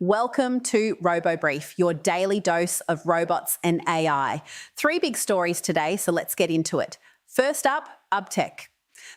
Welcome to RoboBrief, your daily dose of robots and AI. 3 big stories today, so let's get into it. First up, UBTECH.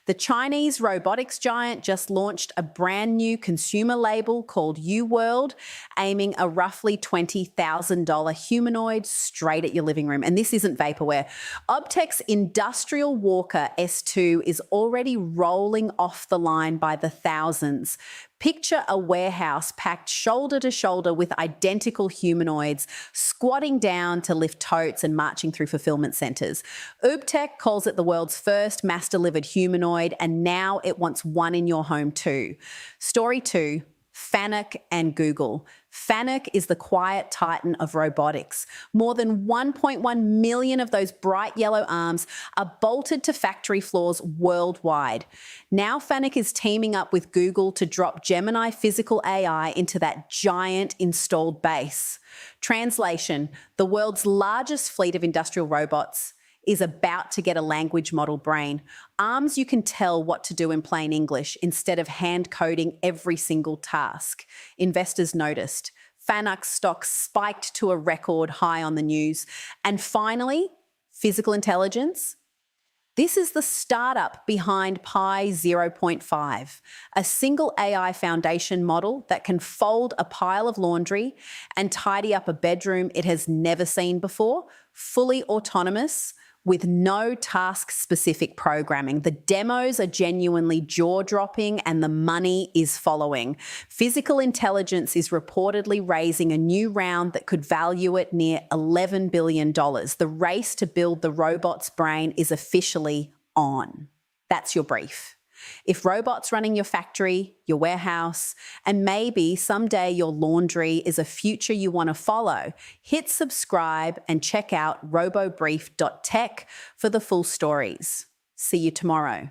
The Chinese robotics giant just launched a brand new consumer label called UWORLD, aiming a roughly $20,000 humanoid straight at your living room. And this isn't vaporware. UBTECH's industrial walker S2 is already rolling off the line by the thousands. Picture a warehouse packed shoulder to shoulder with identical humanoids, squatting down to lift totes and marching through fulfillment centers. UBTECH calls it the world's first mass-delivered humanoid, and now it wants one in your home too. Story 2. FANUC and Google. FANUC is the quiet titan of robotics. More than 1.1 million of those bright yellow arms are bolted to factory floors worldwide. Now FANUC is teaming up with Google to drop Gemini Physical AI into that giant installed base. Translation: the world's largest fleet of industrial robots is about to get a language model brain. Arms you can tell what to do in plain English instead of hand coding every single task. Investors noticed. FANUC stocks spiked to a record high on the news. And finally, physical intelligence. This is the startup behind Pi 0.5, a single AI foundation model that can fold a pile of laundry and tidy up a bedroom it has never seen before, fully autonomous, with no task-specific programming. The demos are genuinely jaw-dropping and the money is following. Physical Intelligence is reportedly raising a new round that could value it near $11 billion. The race to build the robot's brain is officially on. That's your brief. If robots running your factory, your warehouse, and maybe someday your laundry is a future you want to follow, hit subscribe and check out robobrief.tech for the full stories. See you tomorrow.